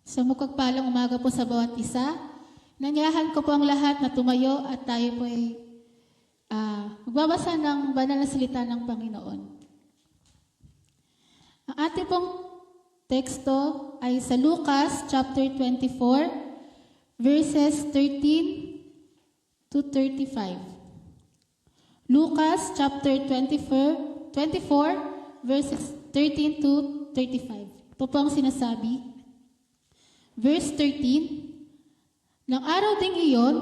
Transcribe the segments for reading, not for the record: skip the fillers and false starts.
Sa mukagpalang umaga po sa bawat isa, nanyahan ko po ang lahat na tumayo at tayo po ay magbabasa ng banal na salita ng Panginoon. Ang ating pong teksto ay sa Lucas chapter 24, verses 13 to 35. Lucas chapter 24, verses 13 to 35. Ito po ang sinasabi. Verse 13, Nang araw ding iyon,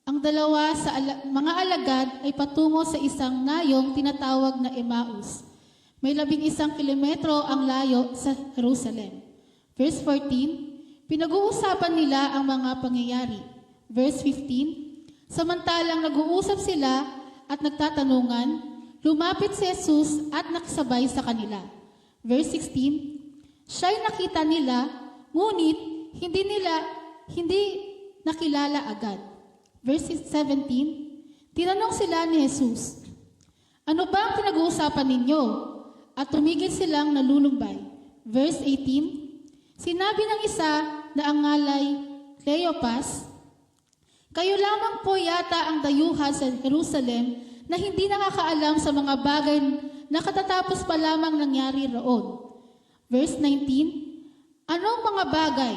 ang dalawa sa mga alagad ay patungo sa isang nayong tinatawag na Emmaus. May 11 kilometro ang layo sa Jerusalem. Verse 14, pinag-uusapan nila ang mga pangyayari. Verse 15, samantalang nag-uusap sila at nagtatanungan, lumapit si Jesus at nakasabay sa kanila. Verse 16, siya'y nakita nila, ngunit hindi nakilala agad. Verse 17, tinanong sila ni Jesus, ano ba ang pinag-uusapan ninyo? At tumigil silang nalulumbay. Verse 18, sinabi ng isa na ang ngalay Cleopas, kayo lamang po yata ang dayuhan sa Jerusalem na hindi nakakaalam sa mga bagay na katatapos pa lamang nangyari roon. Verse 19, anong mga bagay?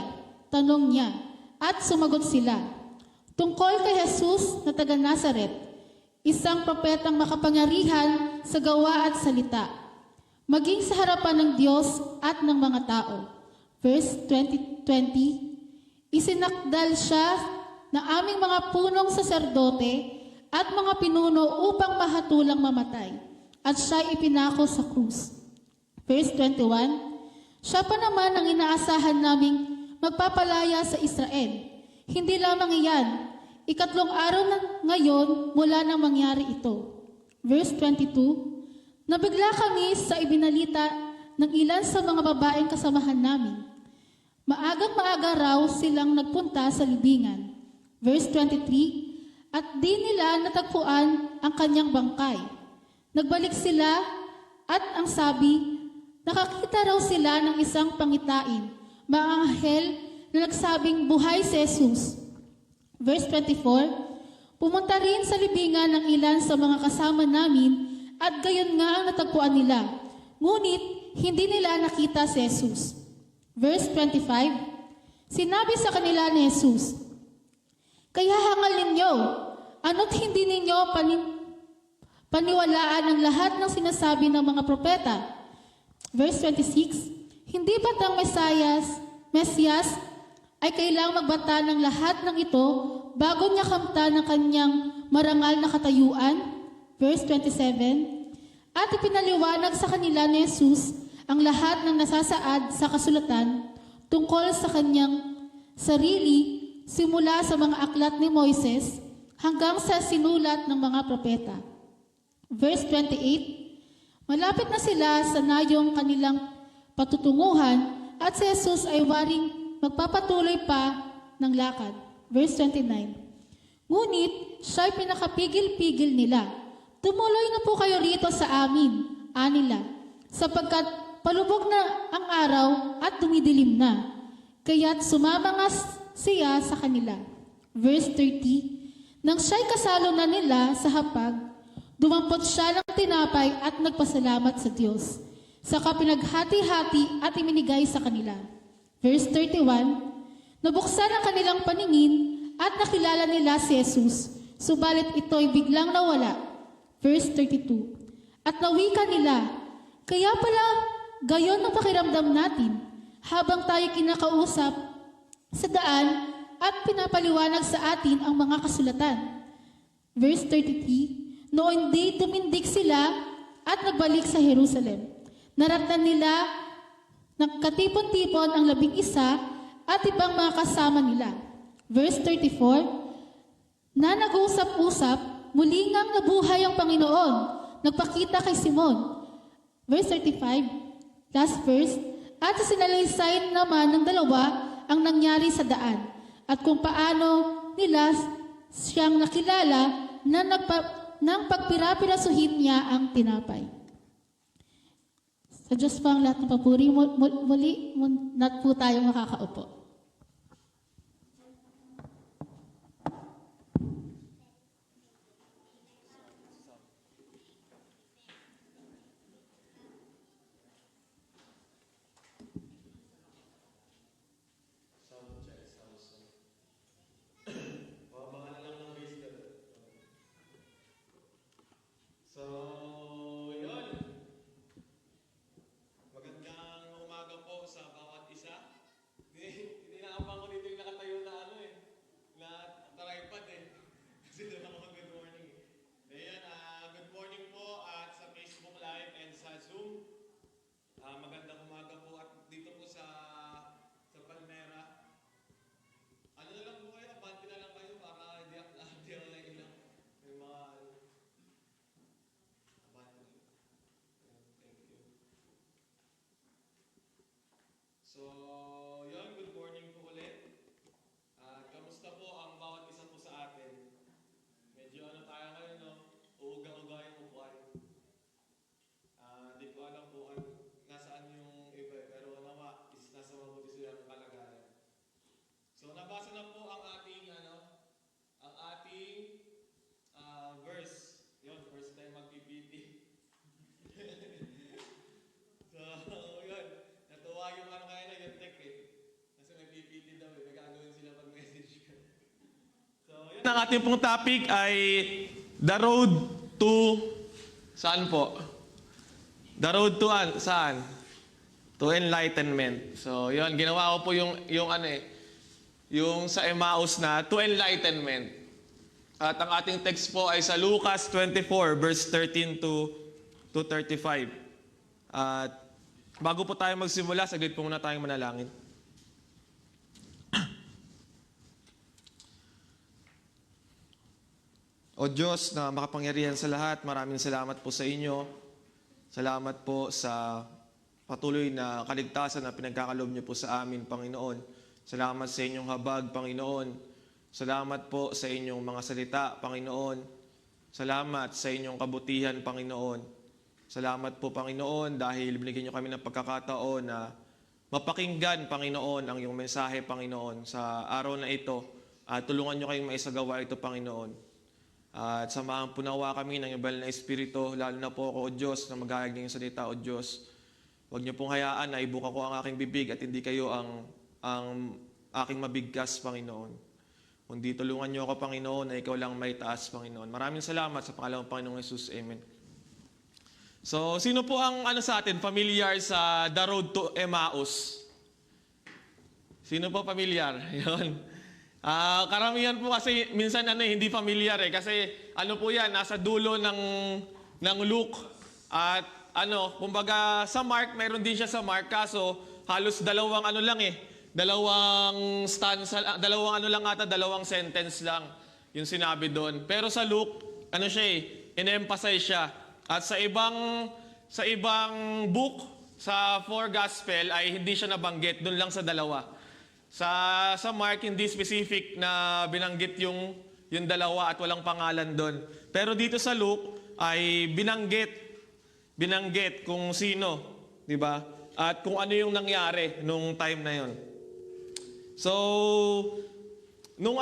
Tanong niya, at sumagot sila, tungkol kay Jesus na taga Nazaret, isang propetang makapangyarihan sa gawa at salita, maging sa harapan ng Diyos at ng mga tao. Verse 20, isinakdal siya ng aming mga punong saserdote at mga pinuno upang mahatulang mamatay, at siya ipinako sa krus. Verse 21, siya pa naman ang inaasahan naming magpapalaya sa Israel. Hindi lamang iyan, 3 araw na ngayon mula nang mangyari ito. Verse 22, nabigla kami sa ibinalita ng ilan sa mga babaeng kasamahan namin. Maagang-maaga raw silang nagpunta sa libingan. Verse 23, at di nila natagpuan ang kanyang bangkay. Nagbalik sila at ang sabi, nakakita raw sila ng isang pangitain, mga anghel na nagsabing buhay si Jesus. Verse 24, pumunta rin sa libingan ng ilan sa mga kasama namin at gayon nga ang natagpuan nila. Ngunit hindi nila nakita si Jesus. Verse 25, sinabi sa kanila ni Jesus, kaya hangal ninyo, ano't hindi ninyo paniwalaan ang lahat ng sinasabi ng mga propeta. Verse 26, hindi ba't ang Mesiyas ay kailangang magbanta ng lahat ng ito bago niya kamta ng kanyang marangal na katayuan? Verse 27, at ipinaliwanag sa kanila ni Jesus ang lahat ng nasasaad sa kasulatan tungkol sa kanyang sarili simula sa mga aklat ni Moises hanggang sa sinulat ng mga propeta. Verse 28, malapit na sila sa nayong kanilang patutunguhan at si Jesus ay waring magpapatuloy pa ng lakad. Verse 29, ngunit siya'y pinakapigil-pigil nila. Tumuloy na po kayo rito sa amin, anila, sapagkat palubog na ang araw at dumidilim na. Kaya't sumama nga siya sa kanila. Verse 30, nang siya'y kasalo na nila sa hapag, dumampot siya ng tinapay at nagpasalamat sa Diyos. Saka pinaghati-hati at iminigay sa kanila. Verse 31, nabuksan ang kanilang paningin at nakilala nila si Jesus, subalit ito'y biglang nawala. Verse 32, at nawika nila, kaya pala gayon ang pakiramdam natin habang tayo kinakausap sa daan at pinapaliwanag sa atin ang mga kasulatan. Verse 33, noon di tumindig sila at nagbalik sa Jerusalem. Naratnan nila ng katipon-tipon ang 11 at ibang mga kasama nila. Verse 34, na nag-usap-usap, muli ngang nabuhay ang Panginoon, nagpakita kay Simon. Verse 35, last verse, at sinalaysay naman ng dalawa ang nangyari sa daan at kung paano nila siyang nakilala na nang pagpirapirasuhin niya ang tinapay. Sa Diyos po ang lahat ng papuri. Muli na po tayo makakaupo. So, yun. Magandang umaga po sa bawat isa. Inaabang ko dito yung nakatayo na na tripod Kasi doon ako good morning. Ayan, good morning po at sa Facebook Live and sa Zoom. Magandang umaga po at dito po sa Palmera. Ano na lang po kayo, abante na lang kayo para hindi ako ilang. May mga So, yun, good morning po ulit. Kamusta po ang bawat isa po sa atin? Medyo tayo ngayon, no? Uuga-uga yung upuan. Di ko alam po nasaan yung iba, pero nawa, nasa mabuti silang kalagayan. So, nabasa na po ang ating, verse. Yun, first time mag-PPT. So, yun. Natuwa yung kaya na yung tech Kasi may PPT daw may gagawin sila pag message ka. So, yun ang ating pong topic ay the road to saan po? The road to saan? To enlightenment. So, yun, ginawa ko po yung sa Emmaus na to enlightenment. At ang ating text po ay sa Lucas 24 verse 13 to 35. At bago po tayo magsimula, saglit po muna tayong manalangin. O Diyos na makapangyarihan sa lahat, maraming salamat po sa inyo. Salamat po sa patuloy na kaligtasan na pinagkakaloob niyo po sa amin, Panginoon. Salamat sa inyong habag, Panginoon. Salamat po sa inyong mga salita, Panginoon. Salamat sa inyong kabutihan, Panginoon. Salamat po, Panginoon, dahil binigyan niyo kami ng pagkakataon na mapakinggan, Panginoon, ang iyong mensahe, Panginoon, sa araw na ito. At tulungan niyo kayong maisagawa ito, Panginoon. At samahan po nawa kami ng ibal na Espiritu, lalo na po ako, O Diyos, na magahag ng salita, O Diyos. Huwag niyo pong hayaan na ibuka ko ang aking bibig at hindi kayo ang aking mabigkas, Panginoon. Kundi tulungan niyo ako, Panginoon, na ikaw lang may taas, Panginoon. Maraming salamat sa pangalan ng Panginoong Jesus. Amen. So, sino po ang sa atin, familiar sa The Road to Emmaus? Sino po familiar? Yun. Karamihan po kasi minsan hindi familiar kasi po yan, nasa dulo ng Luke. At kumbaga sa Mark, mayroon din siya sa Mark, kaso halos dalawang dalawang stanza, dalawang sentence lang yung sinabi doon. Pero sa Luke, in-emphasize siya. At sa ibang book, sa 4 gospel ay hindi siya nabanggit, doon lang sa dalawa. Sa Mark, hindi specific na binanggit yung dalawa at walang pangalan doon. Pero dito sa Luke ay binanggit kung sino, di ba? At kung ano yung nangyari nung time na yon. So, nung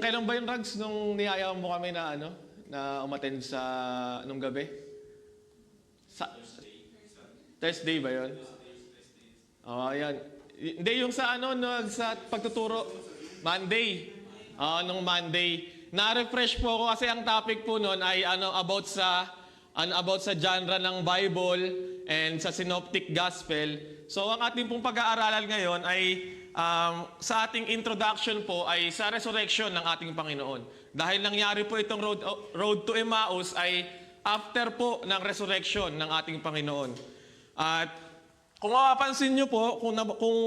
kailan ba yung Rags? Nung niyayaan mo kami na na umattend sa nung gabi? Thursday ba yun? Ayan. Hindi, yung sa sa pagtuturo, Monday. Nung Monday. Na-refresh po ako kasi ang topic po noon ay about sa genre ng Bible and sa Synoptic Gospel. So ang ating pong pag-aaralan ngayon ay sa ating introduction po ay sa resurrection ng ating Panginoon. Dahil nangyari po itong road to Emmaus ay after po ng resurrection ng ating Panginoon. At kung mapapansin nyo po, kung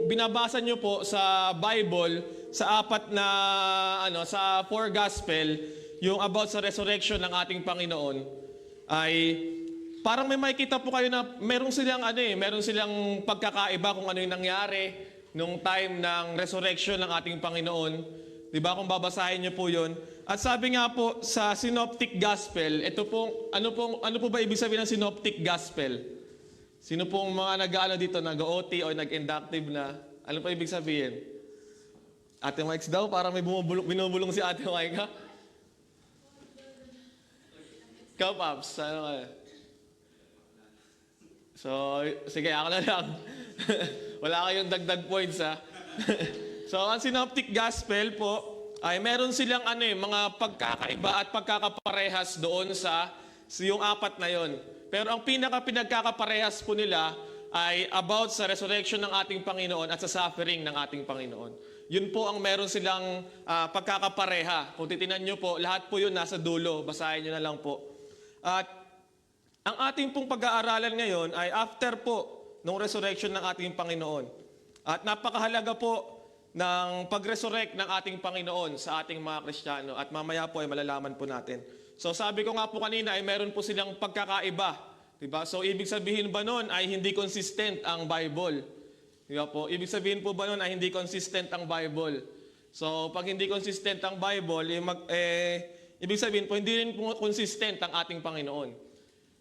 binabasa nyo po sa Bible, sa sa 4 gospel, yung about sa resurrection ng ating Panginoon, ay parang may makikita po kayo na meron silang pagkakaiba kung ano yung nangyari nung time ng resurrection ng ating Panginoon. Diba? Kung babasahin nyo po yun. At sabi nga po sa Synoptic Gospel, ito po, ano po ba ibig sabihin ng Synoptic Gospel? Sino pong mga nag-ano dito, nag-OT o nag-inductive na? Ano pa ibig sabihin? Ate Mike's daw, parang may binubulong si Ate Mike, ha? Ikaw, Paps, ano ka? So, sige, ako na lang. Wala kayong dagdag points, ha? So, ang Synoptic Gospel po, ay meron silang mga pagkakaiba at pagkakaparehas doon sa yung apat na yon. Pero ang pinagkakaparehas po nila ay about sa resurrection ng ating Panginoon at sa suffering ng ating Panginoon. Yun po ang meron silang pagkakapareha. Kung titinan nyo po, lahat po yun nasa dulo. Basahin nyo na lang po. At ang ating pong pag-aaralan ngayon ay after po ng resurrection ng ating Panginoon. At napakahalaga po ng pag-resurrect ng ating Panginoon sa ating mga Kristiyano. At mamaya po ay malalaman po natin. So sabi ko nga po kanina ay meron po silang pagkakaiba. Diba? So ibig sabihin ba nun ay hindi consistent ang Bible? Diba po? Ibig sabihin po ba nun ay hindi consistent ang Bible? So pag hindi consistent ang Bible, ibig sabihin po hindi rin po consistent ang ating Panginoon.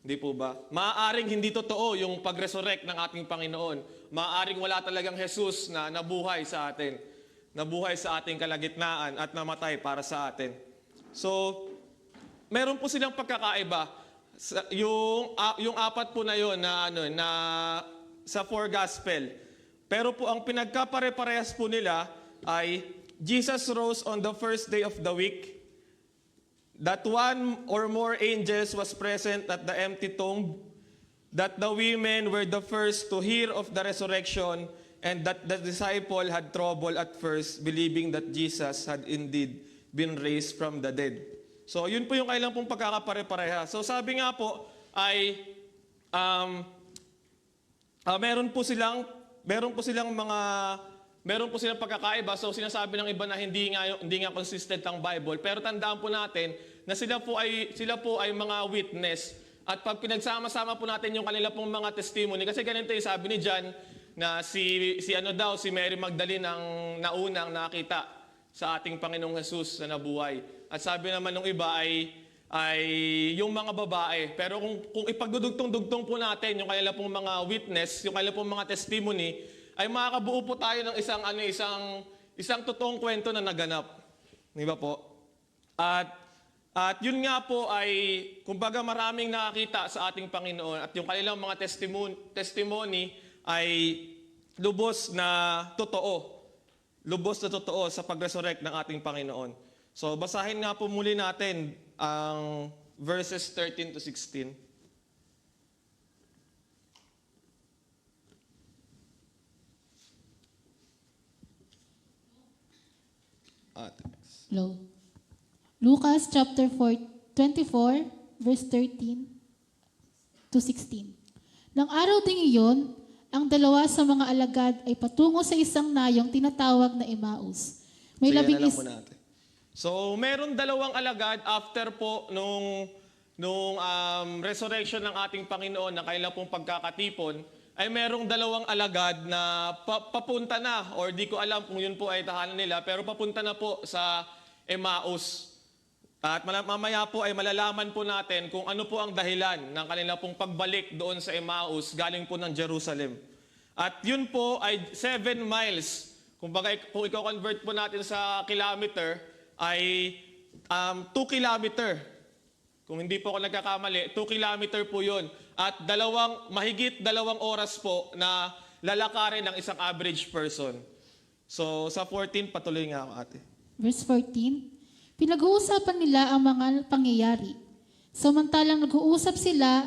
Hindi po ba? Maaaring hindi totoo yung pag-resurrect ng ating Panginoon. Maaaring wala talagang Jesus na nabuhay sa atin. Nabuhay sa ating kalagitnaan at namatay para sa atin. So, meron po silang pagkakaiba. Yung apat po na yon na sa four gospel. Pero po ang pinagkapare-parehas po nila ay Jesus rose on the first day of the week. That one or more angels was present at the empty tomb. That the women were the first to hear of the resurrection, and that the disciple had trouble at first, believing that Jesus had indeed been raised from the dead. So, yun po yung kailang pong pagkakapare-pareha. So, sabi nga po ay meron po silang pagkakaiba. So, sinasabi ng iba na hindi nga consistent ang Bible. Pero tandaan po natin na sila po ay mga witness. At pag pinagsama-sama po natin yung kanila pong mga testimony, kasi ganito yung sabi ni John na si Mary Magdalene ang naunang nakita sa ating Panginoong Jesus na nabuhay. At sabi naman ng iba ay yung mga babae. Pero kung ipagdudugtong-dugtong po natin yung kanila pong mga witness, yung kanila pong mga testimony, ay makakabuo po tayo ng isang totoong kwento na naganap. Di ba po? At yun nga po ay, kumbaga maraming nakakita sa ating Panginoon at yung kanilang mga testimony ay lubos na totoo. Lubos na totoo sa pag-resurrect ng ating Panginoon. So basahin nga po muli natin ang verses 13 to 16. Hello. Lucas chapter 24, verse 13 to 16. Nang araw ding iyon, ang dalawa sa mga alagad ay patungo sa isang nayong tinatawag na Emmaus. May Sige, labing na lang po natin. So, meron dalawang alagad after po nung resurrection ng ating Panginoon na kailan pong pagkakatipon, ay merong dalawang alagad na papunta na, or di ko alam kung yun po ay tahanan nila, pero papunta na po sa Emmaus. At mamaya po ay malalaman po natin kung ano po ang dahilan ng kanila pong pagbalik doon sa Emmaus galing po ng Jerusalem. At yun po ay 7 miles. Kung i-convert po natin sa kilometer, ay 2 kilometer. Kung hindi po ako nagkakamali, 2 kilometer po yun. At mahigit 2 oras po na lalakarin ng isang average person. So sa 14, patuloy nga ako ate. Verse 14, pinag-uusapan nila ang mga pangyayari. Samantalang nag-uusap sila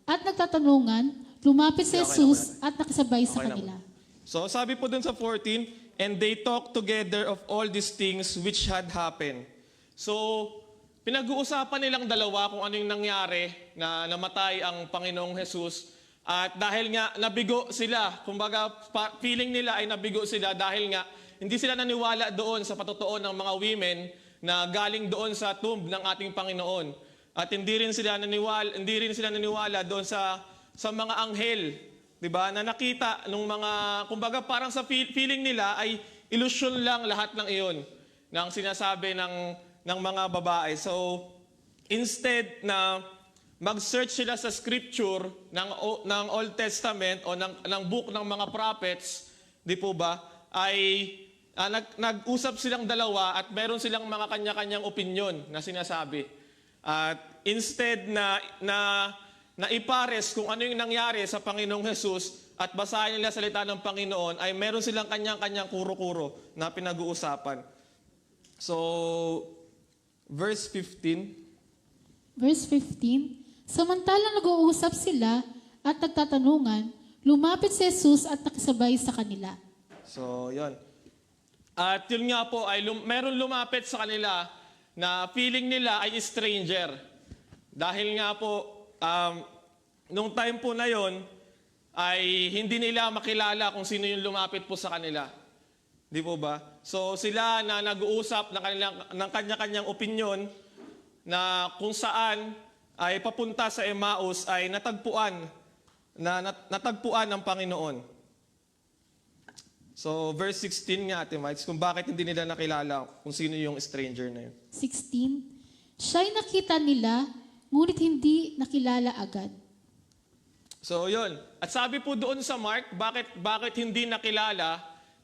at nagtatanungan, lumapit si Jesus at nakisabay sa kanila. So sabi po dun sa 14, and they talked together of all these things which had happened. So, pinag-uusapan nilang dalawa kung ano yung nangyari na namatay ang Panginoong Jesus. At dahil nga nabigo sila, kumbaga feeling nila ay nabigo sila dahil nga hindi sila naniwala doon sa patotoo ng mga women na galing doon sa tomb ng ating Panginoon. At hindi rin sila naniwala doon sa mga anghel, 'di ba? Na nakita nung mga, kumbaga parang sa feeling nila ay illusion lang lahat ng iyon ng sinasabi ng mga babae. So instead na mag-search sila sa scripture ng Old Testament o ng book ng mga prophets, di po ba, ay nag-usap silang dalawa at meron silang mga kanya-kanyang opinion na sinasabi. At instead na ipares kung ano yung nangyari sa Panginoong Jesus at basahin nila salita ng Panginoon, ay meron silang kanyang-kanyang kuro-kuro na pinag-uusapan. So, verse 15. Verse 15, samantalang nag-uusap sila at nagtatanungan, lumapit si Jesus at nakisabay sa kanila. So, yon. At yun nga po, ay meron lumapit sa kanila na feeling nila ay stranger. Dahil nga po, nung time po na yon, ay hindi nila makilala kung sino yung lumapit po sa kanila. Di po ba? So sila na nag-uusap ng kanya-kanyang opinion na kung saan ay papunta sa Emmaus ay natagpuan ng Panginoon. So verse 16 nga, Ate Mites, kung bakit hindi nila nakilala kung sino yung stranger na yun. 16, siya'y nakita nila, ngunit hindi nakilala agad. So yun. At sabi po doon sa Mark, bakit hindi nakilala,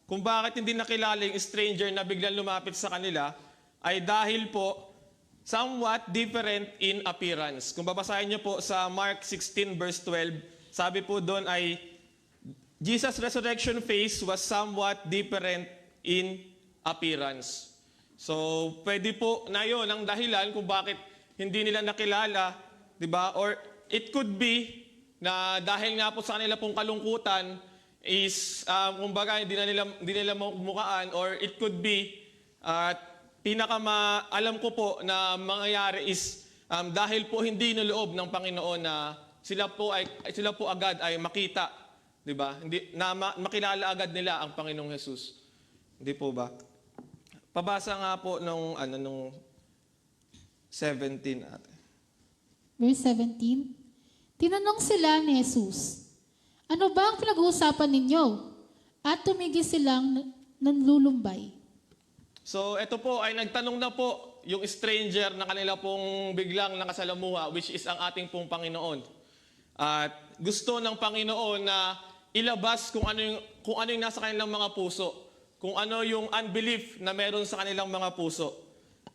kung bakit hindi nakilala yung stranger na biglang lumapit sa kanila, ay dahil po somewhat different in appearance. Kung babasahin niyo po sa Mark 16 verse 12, sabi po doon ay Jesus' resurrection face was somewhat different in appearance. So, pwede po na yun ang dahilan kung bakit hindi nila nakilala, di ba? Or it could be na dahil nga po sa kanila pong kalungkutan is, kumbaga, hindi nila mukhaan, or it could be, alam ko po na mangyayari is, dahil po hindi niloob ng Panginoon na sila po agad ay makita. Di ba? Makilala agad nila ang Panginoong Jesus. Hindi po ba? Pabasa nga po nung 17 ate. Verse 17, tinanong sila ni Jesus, ano ba ang pinag-uusapan ninyo? At tumigil silang nanlulumbay. So, ito po ay nagtanong na po yung stranger na kanila pong biglang nakasalamuha, which is ang ating pong Panginoon. At gusto ng Panginoon na ilabas kung ano yung nasa kanilang mga puso, kung ano yung unbelief na meron sa kanilang mga puso.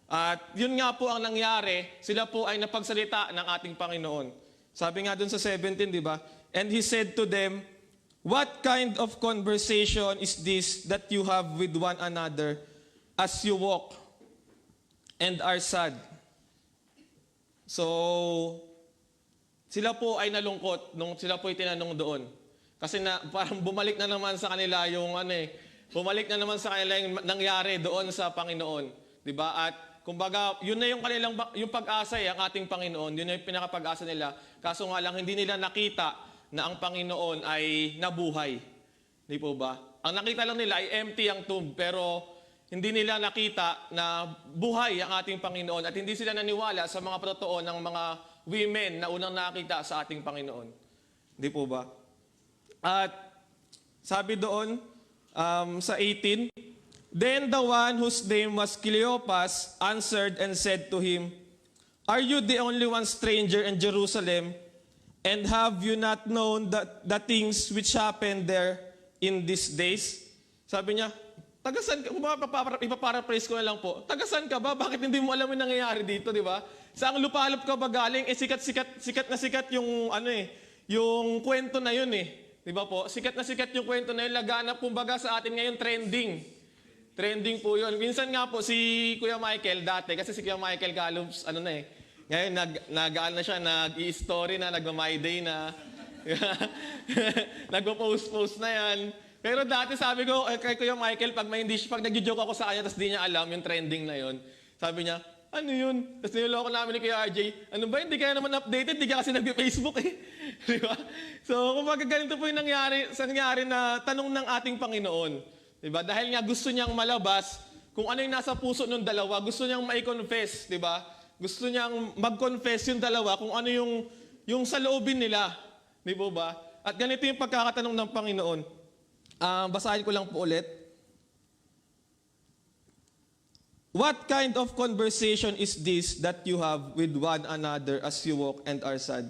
At yun nga po ang nangyari, sila po ay napagsalita ng ating Panginoon. Sabi nga dun sa 17, di ba? And He said to them, what kind of conversation is this that you have with one another as you walk and are sad? So, sila po ay nalungkot nung sila po ay tinanong doon. Kasi parang bumalik na naman sa kanila bumalik na naman sa kanila yung nangyari doon sa Panginoon. 'Di ba? At kumbaga, yun na yung kanilang yung pag-asa ang ating Panginoon. Yun na yung pinaka-pag-asa nila. Kaso nga lang hindi nila nakita na ang Panginoon ay nabuhay. Di po ba? Ang nakita lang nila ay empty ang tomb, pero hindi nila nakita na buhay ang ating Panginoon at hindi sila naniwala sa mga protoo ng mga women na unang nakita sa ating Panginoon. Di po ba? At sabi doon sa 18, then the one whose name was Cleopas answered and said to him, are you the only one stranger in Jerusalem, and have you not known the things which happened there in these days? Sabi niya, tagasan ka, ipaparaphrase ko na lang po, tagasan ka ba? Bakit hindi mo alam yung nangyayari dito, di ba? Saang lupalop ka ba galing? Sikat yung yung kwento na yun Di ba po? Sikat yung kwento na yun. Laganap kumbaga sa atin ngayon trending. Trending po yun. Minsan nga po si Kuya Michael dati, kasi si Kuya Michael Galums, ngayon nag-aan na siya, nag-i-story na, nagma-my day na. Nagpo-post na yan. Pero dati sabi ko kay Kuya Michael, pag nag-joke ako sa kanya, tapos di niya alam yung trending na yun, sabi niya, ano yun? Tapos niloloko namin ni Kuya RJ, ano ba, hindi kaya naman updated, hindi ka kasi nag-Facebook Di ba? So, kumbaga ganito po yung nangyari na tanong ng ating Panginoon. Di ba? Dahil nga gusto niyang malabas kung ano yung nasa puso ng dalawa, gusto niyang mai-confess, di ba? Gusto niyang mag-confess yung dalawa kung ano yung sa loobin nila. Di po ba? At ganito yung pagkakatanong ng Panginoon. Basahin ko lang po ulit. What kind of conversation is this that you have with one another as you walk and are sad?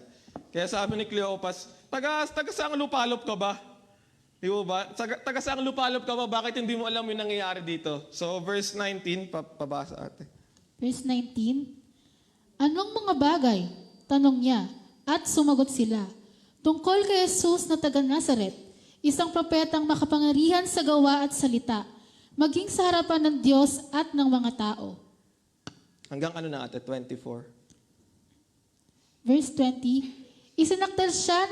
Kaya sabi ni Cleopas, taga saang lupalop ka ba? Di mo ba? Taga saang lupalop ka ba? Bakit hindi mo alam yung nangyayari dito? So verse 19, pabasa ate. Verse 19, anong mga bagay? Tanong niya, at sumagot sila. Tungkol kay Jesus na taga Nazaret, isang propetang makapangyarihan sa gawa at salita, maging sa harapan ng Diyos at ng mga tao. Hanggang ano na ate? 24. Verse 20, isinakdal siya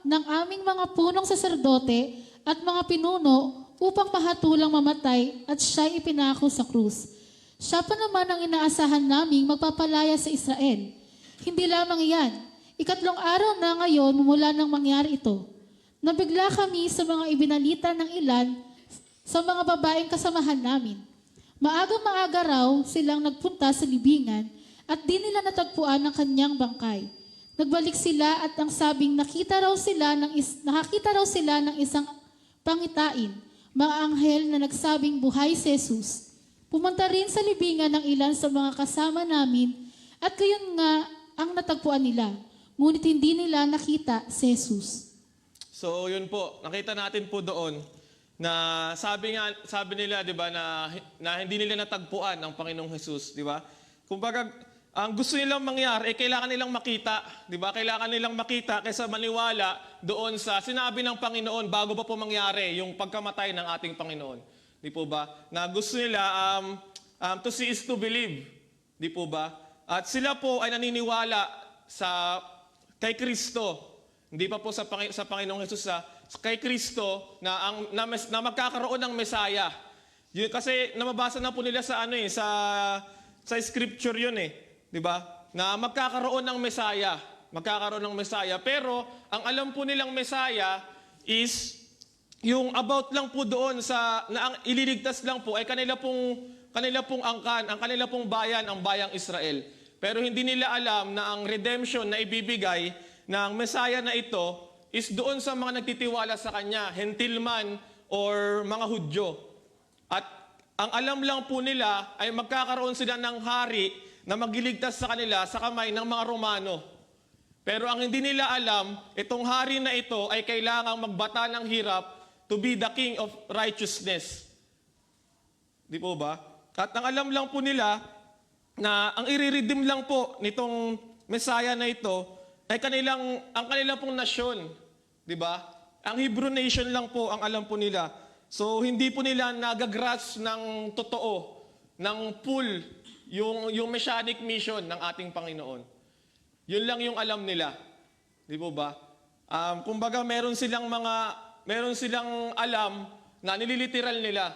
ng aming mga punong saserdote at mga pinuno upang mahatulang mamatay at siya'y ipinako sa krus. Siya pa naman ang inaasahan naming magpapalaya sa Israel. Hindi lamang iyan, 3 araw na ngayon mula nang mangyari ito. Nabigla kami sa mga ibinalita ng ilan sa mga babaeng kasamahan namin. Maaga-maaga raw silang nagpunta sa libingan at di nila natagpuan ang kanyang bangkay. Nagbalik sila at ang sabing nakakita raw sila ng isang pangitain, mga anghel na nagsabing buhay si Jesus. Pumunta rin sa libingan ng ilan sa mga kasama namin at gayon nga ang natagpuan nila. Ngunit hindi nila nakita si Jesus. So yun po, nakita natin po doon na sabi nila, 'di ba, na hindi nila natagpuan ang Panginoong Hesus, 'di ba? Kumbaga, ang gusto nilang mangyari kailangan nilang makita, 'di ba? Kailangan nilang makita kaysa maniwala doon sa sinabi ng Panginoon bago pa po mangyari yung pagkamatay ng ating Panginoon. 'Di po ba? Na gusto nila to see is to believe, 'di po ba? At sila po ay naniniwala kay Kristo. Hindi pa po sa Panginoong Hesus, kay Kristo na magkakaroon ng Mesaya. Yun, kasi namabasa na po nila sa sa scripture yun 'di ba? Na magkakaroon ng Mesaya, pero ang alam po nilang Mesaya is yung about lang po doon na ang ililigtas lang po ay kanila pong angkan, ang kanila pong bayan, ang bayang Israel. Pero hindi nila alam na ang redemption na ibibigay ng Mesaya na ito is doon sa mga nagtitiwala sa Kanya, Hentil man or mga Hudyo. At ang alam lang po nila ay magkakaroon sila ng hari na magliligtas sa kanila sa kamay ng mga Romano. Pero ang hindi nila alam, itong hari na ito ay kailangang magbata ng hirap to be the king of righteousness. Di po ba? At ang alam lang po nila na ang i-redeem lang po nitong Mesaya na ito ay ang kanilang pong nasyon, 'di ba? Ang Hebrew nation lang po ang alam po nila. So hindi po nila nagagrasp ng totoo, ng full yung messianic mission ng ating Panginoon. Yun lang yung alam nila. 'Di po ba? Kumbaga meron silang alam na nililiteral nila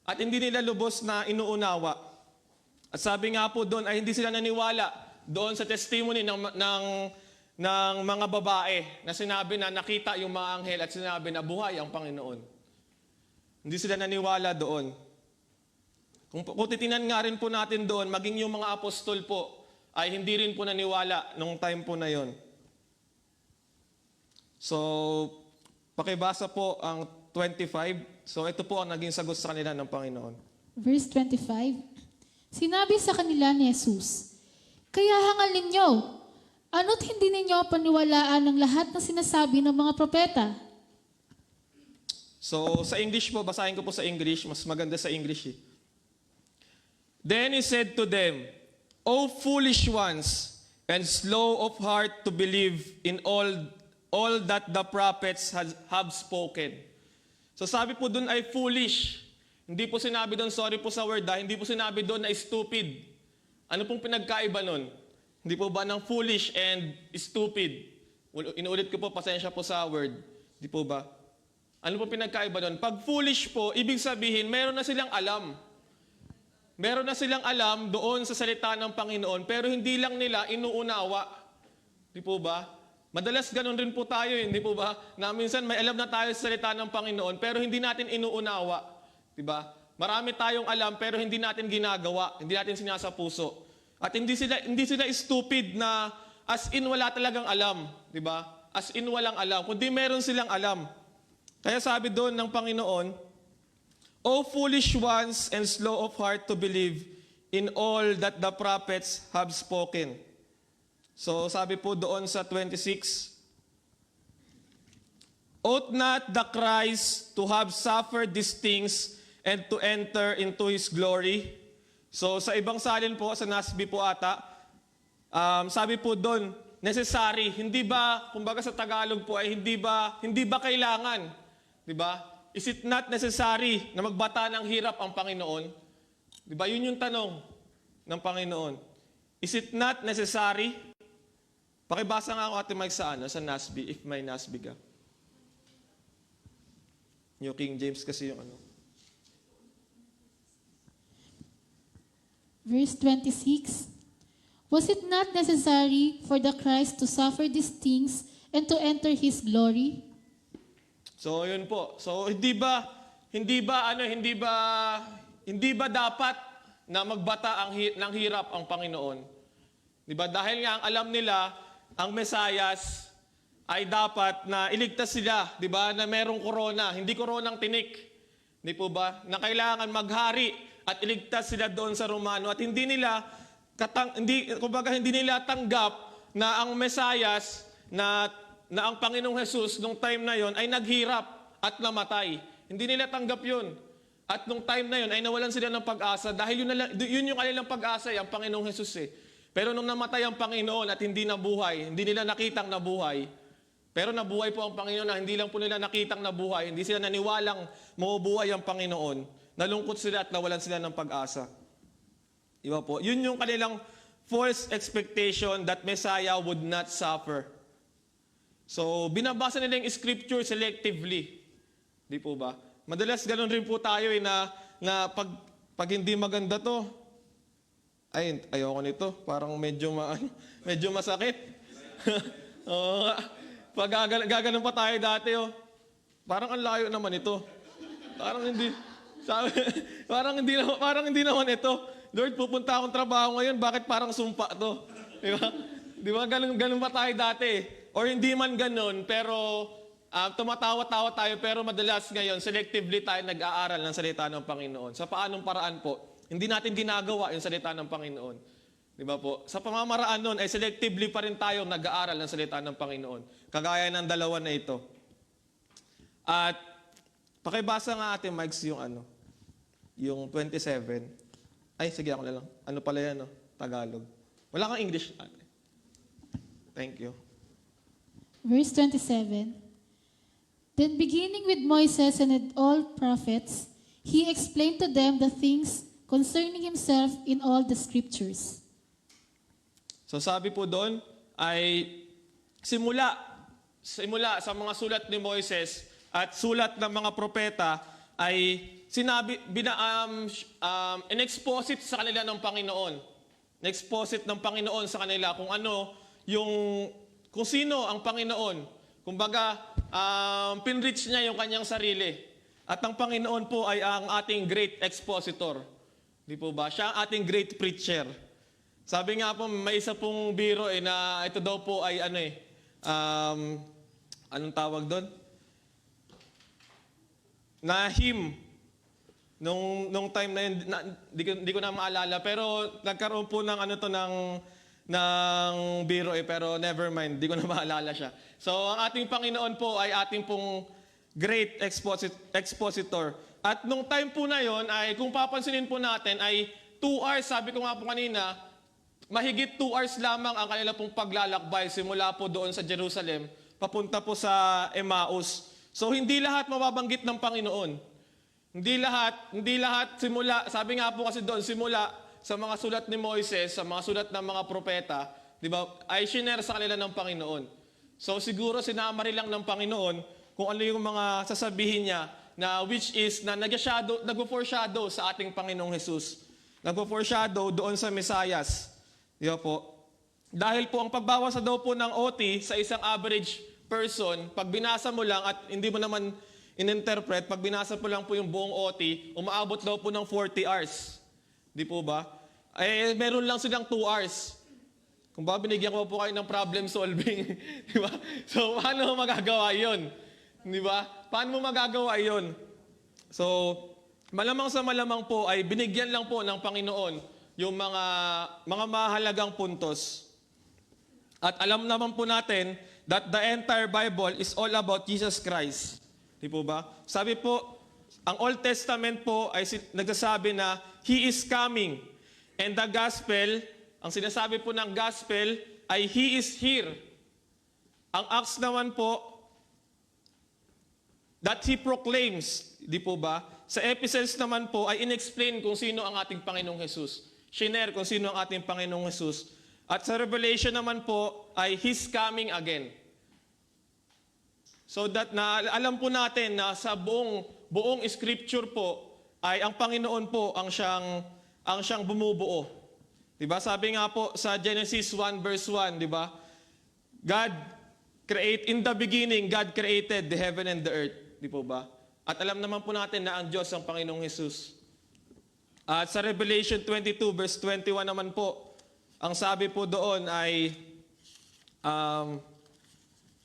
at hindi nila lubos na inuunawa. At sabi nga po doon ay hindi sila naniwala doon sa testimony ng mga babae na sinabi na nakita yung mga anghel at sinabi na buhay ang Panginoon. Hindi sila naniwala doon. Kung titingnan nga rin po natin doon, maging yung mga apostol po ay hindi rin po naniwala nung time po na yon. So, pakibasa po ang 25. So, ito po ang naging sagot sa kanila ng Panginoon. Verse 25, sinabi sa kanila ni Jesus, kaya hangal ninyo, ano't hindi ninyo paniwalaan ng lahat ng sinasabi ng mga propeta? So, sa English po, basahin ko po sa English. Mas maganda sa English eh. Then he said to them, O foolish ones, and slow of heart to believe in all that the prophets have spoken. So sabi po dun ay foolish. Hindi po sinabi doon, sorry po sa word hindi po sinabi doon na stupid. Ano pong pinagkaiba nun? Hindi po ba ng foolish and stupid? Inuulit ko po, pasensya po sa word. Hindi po ba? Ano po pinagkaiba doon? Pag foolish po, ibig sabihin, meron na silang alam. Meron na silang alam doon sa salita ng Panginoon, pero hindi lang nila inuunawa. Hindi po ba? Madalas ganun rin po tayo, hindi po ba? Na minsan may alam na tayo sa salita ng Panginoon, pero hindi natin inuunawa. Di ba? Marami tayong alam pero hindi natin ginagawa, hindi natin sinasapuso. At hindi sila stupid na as in wala talagang alam, di ba? As in walang alam, kundi meron silang alam. Kaya sabi doon ng Panginoon, O foolish ones and slow of heart to believe in all that the prophets have spoken. So sabi po doon sa 26, ought not the Christ to have suffered these things and to enter into His glory? So sa ibang salin po, sa NASB po ata, sabi po doon, necessary. Hindi ba, kumbaga sa Tagalog po ay hindi ba kailangan? Di ba? Is it not necessary na magbata ng hirap ang Panginoon? Di ba? Yun yung tanong ng Panginoon. Is it not necessary? Pakibasa nga ako, Ate Mike, sa NASB, if may NASB ka. New King James kasi yung ano. Verse 26, was it not necessary for the Christ to suffer these things and to enter His glory? So yun po. So hindi ba dapat na magbata ng hirap ang Panginoon? 'Di ba? Dahil nga ang alam nila ang Mesayas ay dapat na iligtas sila, 'di ba? Na merong corona, hindi coronang tinik. Hindi po ba? Na kailangan maghari at iligtas sila doon sa Romano at hindi nila tanggap na ang Mesayas na ang Panginoong Jesus nung time na yon ay naghirap at namatay. Hindi nila tanggap yun. At nung time na yon ay nawalan sila ng pag-asa dahil yun yung kanilang pag-asa ang Panginoong Jesus eh. Pero nung namatay ang Panginoon at hindi nabuhay, hindi nila nakitang nabuhay, pero nabuhay po ang Panginoon na hindi lang po nila nakitang nabuhay, hindi sila naniwalang mabubuhay ang Panginoon, nalungkot sila at nawalan sila ng pag-asa. Diba po? Yun yung kanilang false expectation that Messiah would not suffer. So, binabasa nila yung scripture selectively. Di po ba? Madalas ganun rin po tayo na pag hindi maganda to, ay, ayoko nito. Parang medyo masakit. Oo nga. Pag gaganon pa tayo dati, parang ang layo naman ito. Parang hindi naman ito. Lord, pupunta akong trabaho ngayon, bakit parang sumpa to? Di ba? Di ba? Ganun pa tayo dati. Or hindi man ganun, pero tumatawa-tawa tayo, pero madalas ngayon, selectively tayo nag-aaral ng salita ng Panginoon. Sa paanong paraan po? Hindi natin ginagawa yung salita ng Panginoon. Di ba po? Sa pamamaraan nun, ay selectively pa rin tayo nag-aaral ng salita ng Panginoon. Kagaya ng dalawa na ito. At pakibasa nga Ate Mike yung 27. Ay, sige ako na lang. Ano pala yan, Tagalog. Wala kang English. Thank you. Verse 27, then beginning with Moses and all prophets, he explained to them the things concerning himself in all the scriptures. So sabi po doon ay simula sa mga sulat ni Moises at sulat ng mga propeta ay in-exposit sa kanila ng Panginoon. In-exposit ng Panginoon sa kanila kung sino ang Panginoon. Kumbaga, pinrich niya yung kanyang sarili. At ang Panginoon po ay ang ating great expositor. Di po ba? Siya ang ating great preacher. Sabi nga po, may isa pong biro na ito daw po ay anong tawag doon? Na hymn. Nung time na yun, di ko na maalala, pero nagkaroon po ng ng biro pero never mind, di ko na maalala siya. So, ang ating Panginoon po ay ating pong great expositor. At nung time po na yon ay, kung papansinin po natin, ay 2 hours, sabi ko nga po kanina, mahigit 2 hours lamang ang kanila pong paglalakbay simula po doon sa Jerusalem, papunta po sa Emmaus. So, hindi lahat mababanggit ng Panginoon. Hindi lahat simula, sabi nga po kasi doon, simula sa mga sulat ni Moises, sa mga sulat ng mga propeta, di ba, ay shinare sa kanila ng Panginoon. So siguro sinamari lang ng Panginoon kung ano yung mga sasabihin niya na which is na nag-foreshadow sa ating Panginoong Jesus. Nag-foreshadow doon sa Mesayas. Di ba po? Dahil po ang pagbawasa daw po ng OT sa isang average person, pag binasa mo lang at hindi mo naman in-interpret, pag binasa mo lang po yung buong OT, umaabot daw po ng 40 hours. Di po ba? Eh, meron lang silang 2 hours. Kung ba, binigyan ko po kayo ng problem solving. Di ba? So, paano mo magagawa yun? Di ba? Paano mo magagawa yun? So, malamang sa malamang po ay binigyan lang po ng Panginoon yung mga mahalagang puntos. At alam naman po natin that the entire Bible is all about Jesus Christ. Di po ba? Sabi po, ang Old Testament po ay nagsasabi na He is coming. And the gospel, ang sinasabi po ng gospel ay He is here. Ang Acts naman po, that He proclaims. Di po ba? Sa Epistles naman po ay inexplain kung sino ang ating Panginoong Jesus. Shinare kung sino ang ating Panginoong Jesus. At sa Revelation naman po ay He's coming again. So that na alam po natin na sa buong scripture po ay ang Panginoon po ang siyang bumubuo. 'Di ba? Sabi nga po sa Genesis 1 verse 1, 'di ba? In the beginning God created the heaven and the earth, 'di po ba? At alam naman po natin na ang Diyos ang Panginoong Jesus. At sa Revelation 22 verse 21 naman po, ang sabi po doon ay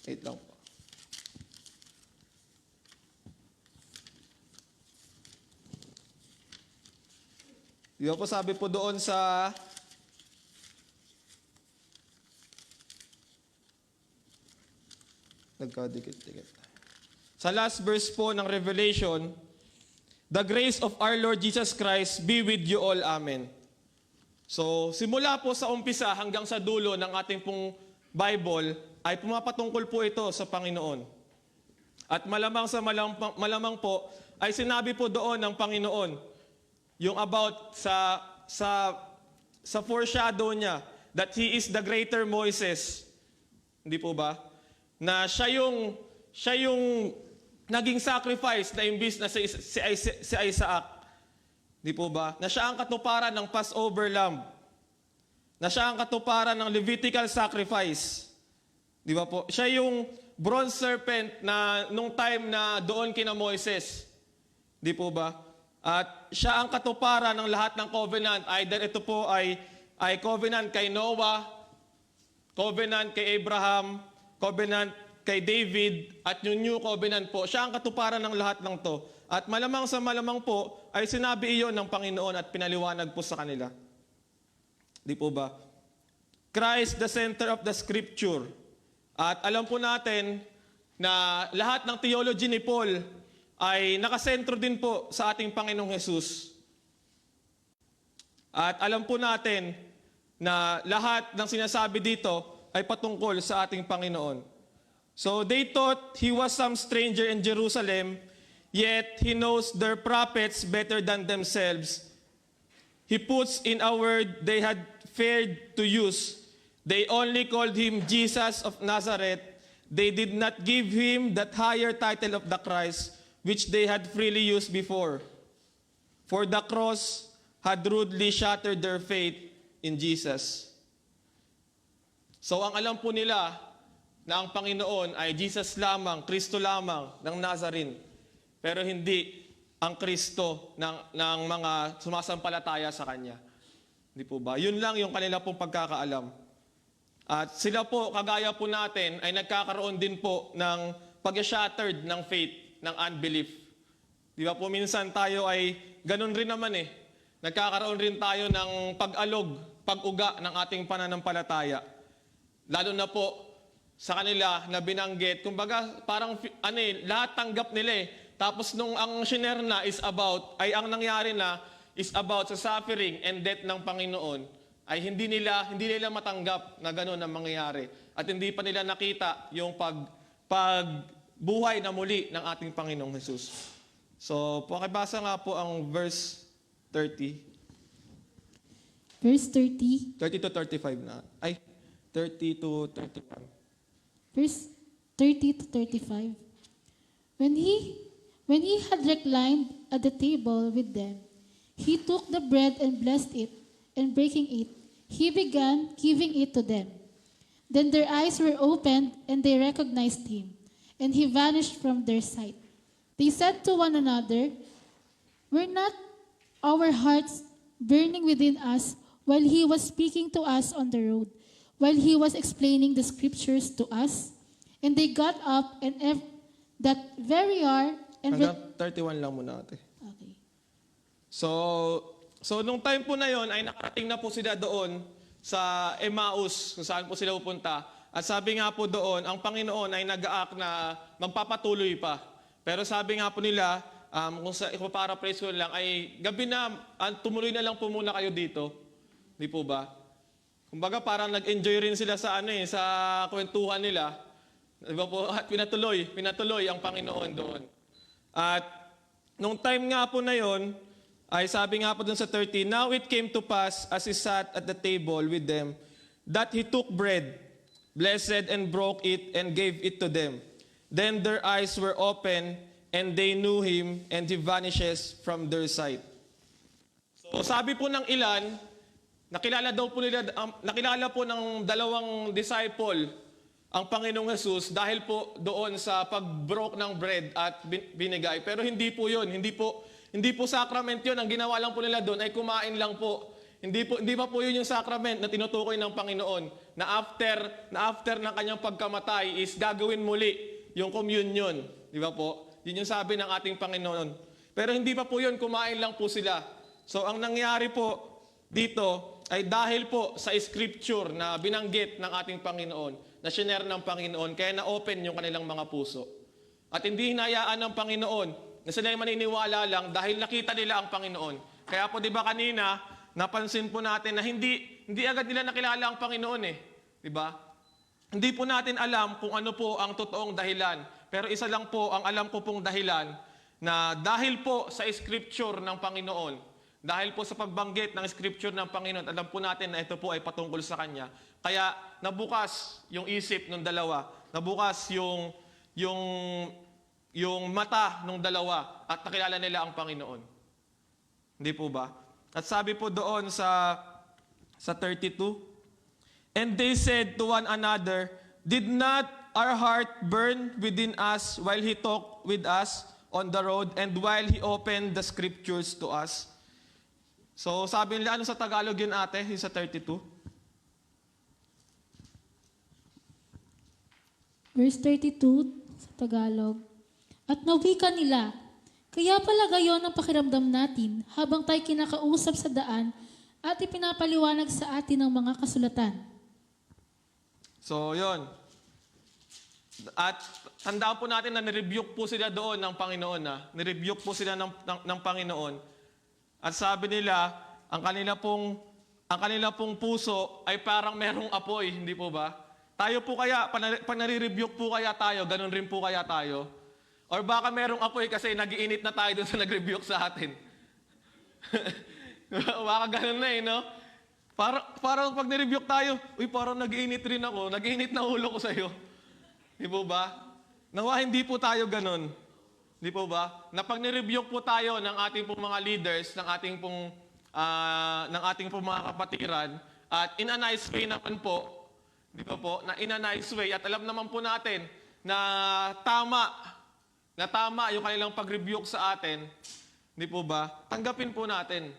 wait lang po. Di ba po sabi po doon sa nagkadikit-dikit. Sa last verse po ng Revelation, the grace of our Lord Jesus Christ be with you all. Amen. So, simula po sa umpisa hanggang sa dulo ng ating pong Bible, ay pumapatungkol po ito sa Panginoon. At malamang po, ay sinabi po doon ng Panginoon, yung about sa foreshadow niya, that He is the greater Moses. Hindi po ba? Na siya yung naging sacrifice na imbis na si Isaac. Di po ba? Na siya ang katuparan ng Passover lamb. Na siya ang katuparan ng Levitical sacrifice. Di ba po? Siya yung bronze serpent na nung time na doon kina Moises. Di po ba? At siya ang katuparan ng lahat ng covenant. Either ito po ay covenant kay Noah, covenant kay Abraham, covenant kay David, at yung new covenant po. Siya ang katuparan ng lahat ng to. At malamang sa malamang po, ay sinabi iyon ng Panginoon at pinaliwanag po sa kanila. Di po ba? Christ, the center of the Scripture. At alam po natin na lahat ng theology ni Paul ay nakasentro din po sa ating Panginoong Jesus. At alam po natin na lahat ng sinasabi dito ay patungkol sa ating Panginoon. So they thought He was some stranger in Jerusalem, yet He knows their prophets better than themselves. He puts in a word they had feared to use. They only called Him Jesus of Nazareth. They did not give Him that higher title of the Christ, which they had freely used before. For the cross had rudely shattered their faith in Jesus. So ang alam po nila na ang Panginoon ay Jesus lamang, Kristo lamang ng Nazarene. Pero hindi ang Kristo ng mga sumasampalataya sa Kanya. Hindi po ba? Yun lang yung kanila pong pagkakaalam. At sila po, kagaya po natin, ay nagkakaroon din po ng pag-shattered ng faith, ng unbelief. Di ba po minsan tayo ay ganun rin naman eh. Nagkakaroon rin tayo ng pag-alog, pag-uga ng ating pananampalataya. Lalo na po sa kanila na binanggit, kumbaga parang lahat tanggap nila eh. Tapos nung ang shiner na ay ang nangyari na is about sa suffering and death ng Panginoon, ay hindi nila matanggap na gano'n ang mangyayari. At hindi pa nila nakita yung buhay na muli ng ating Panginoong Jesus. So, pakibasa nga po ang verse 30. Verse 30. 30 to 35 na. Ay, 30 to 31. Verse 30 to 35. When he had reclined at the table with them, He took the bread and blessed it, and breaking it, He began giving it to them. Then their eyes were opened, and they recognized Him, and He vanished from their sight. They said to one another, "Were not our hearts burning within us while He was speaking to us on the road, while He was explaining the scriptures to us?" And they got up, and that very hour, and Hanggang 31 lang muna ate. okay. So nung time po na yon ay nakarating na po sila doon sa Emmaus, kung saan po sila pupunta. At sabi nga po doon, ang Panginoon ay nag-aak na magpapatuloy pa. Pero sabi nga po nila, kung paraphrase ko lang, ay gabi na, tumuloy na lang po muna kayo dito. Di po ba? Kumbaga parang nag-enjoy rin sila sa sa kwentuhan nila. Di ba po? At pinatuloy ang Panginoon doon. At nung time nga po na yon, ay sabi nga po dun sa 30, "Now it came to pass as he sat at the table with them, that he took bread, blessed and broke it and gave it to them. Then their eyes were open and they knew him and he vanishes from their sight." So sabi po ng ilan, nakilala po ng dalawang disciple ang Panginoong Jesus dahil po doon sa pag-broke ng bread at binigay. Pero hindi po yun. Hindi po sacrament yun. Ang ginawa lang po nila doon ay kumain lang po. Hindi pa po yun yung sacrament na tinutukoy ng Panginoon. Na after ng kanyang pagkamatay is gagawin muli yung communion. Di ba po? Yun yung sabi ng ating Panginoon. Pero hindi pa po yun. Kumain lang po sila. So ang nangyari po dito ay dahil po sa scripture na binanggit ng ating Panginoon, na shinare ng Panginoon, kaya na-open yung kanilang mga puso. At hindi hinayaan ng Panginoon na sila ay maniniwala lang dahil nakita nila ang Panginoon. Kaya po di ba kanina, napansin po natin na hindi agad nila nakilala ang Panginoon eh. Di ba? Hindi po natin alam kung ano po ang totoong dahilan. Pero isa lang po ang alam ko pong dahilan na dahil po sa scripture ng Panginoon, dahil po sa pagbanggit ng scripture ng Panginoon, alam po natin na ito po ay patungkol sa Kanya. Kaya nabukas yung isip ng dalawa, nabukas yung mata ng dalawa at nakilala nila ang Panginoon. Hindi po ba? At sabi po doon sa 32, "And they said to one another, Did not our heart burn within us while he talked with us on the road and while he opened the scriptures to us?" So sabi nila, ano sa Tagalog yun ate? Yung sa 32? Verse 32 sa Tagalog. "At nawika nila, kaya pala gayon ang pakiramdam natin habang tayo kinakausap sa daan at ipinapaliwanag sa atin ang mga kasulatan." So yun. At tandaan po natin na nirebuke po sila doon ng Panginoon. Nirebuke po sila ng Panginoon. At sabi nila, ang kanila pong puso ay parang merong apoy, hindi po ba? Tayo po kaya, pag nare-rebuke po kaya tayo, ganun rin po kaya tayo? Or baka merong apoy kasi nag-iinit na tayo dun sa nag-rebuke sa atin. Baka ganun na no? Parang pag nirebuke tayo, parang nag-iinit rin ako, nag-iinit na ulo ko sa'yo. Di po ba? Nawa hindi po tayo ganun. Di po ba? Na pag nirebuke po tayo ng ating pong mga leaders, ng ating pong mga kapatiran, at in a nice way naman po, di ba po, na in a nice way, at alam naman po natin na tama yung kanilang pag-rebuke sa atin, di po ba? Tanggapin po natin.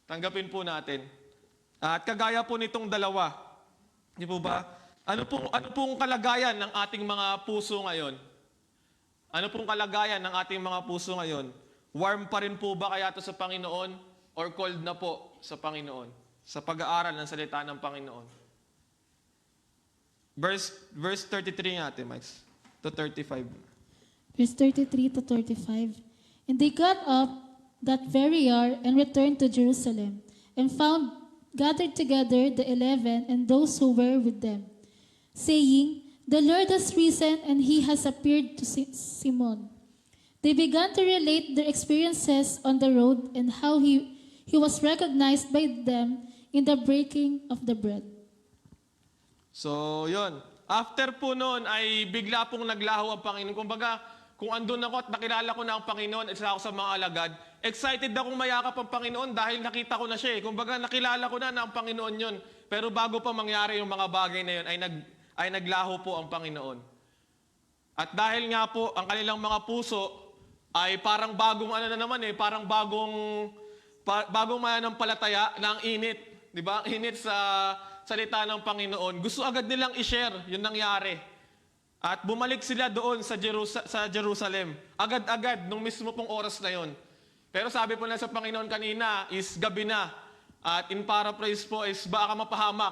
Tanggapin po natin. At kagaya po nitong dalawa, di po ba? Ano pong kalagayan ng ating mga puso ngayon? Ano pong kalagayan ng ating mga puso ngayon? Warm pa rin po ba kaya ito sa Panginoon? Or cold na po sa Panginoon? Sa pag-aaral ng salita ng Panginoon? Verse 33 natin, Max. To 35. Verse 33 to 35. "And they got up that very hour and returned to Jerusalem, and found gathered together the 11 and those who were with them, saying, The Lord has risen and he has appeared to Simon. They began to relate their experiences on the road and how he was recognized by them in the breaking of the bread." So, yun. After po noon ay bigla pong naglaho ang Panginoon. Kumbaga, kung andun ako at nakilala ko na ang Panginoon, isa ako sa mga alagad, excited akong mayakap ang Panginoon dahil nakita ko na siya. Kumbaga, nakilala ko na ang Panginoon yun. Pero bago pa mangyari yung mga bagay na yun, ay naglaho po ang Panginoon. At dahil nga po, ang kanilang mga puso ay parang bagong parang bagong mananampalataya na ang init. Di ba? Ang init sa salita ng Panginoon. Gusto agad nilang i-share yung nangyari. At bumalik sila doon sa Jerusalem. Agad-agad, nung mismo pong oras na yon. Pero sabi po na sa Panginoon kanina is gabi na. At in paraphrase po is baka mapahamak,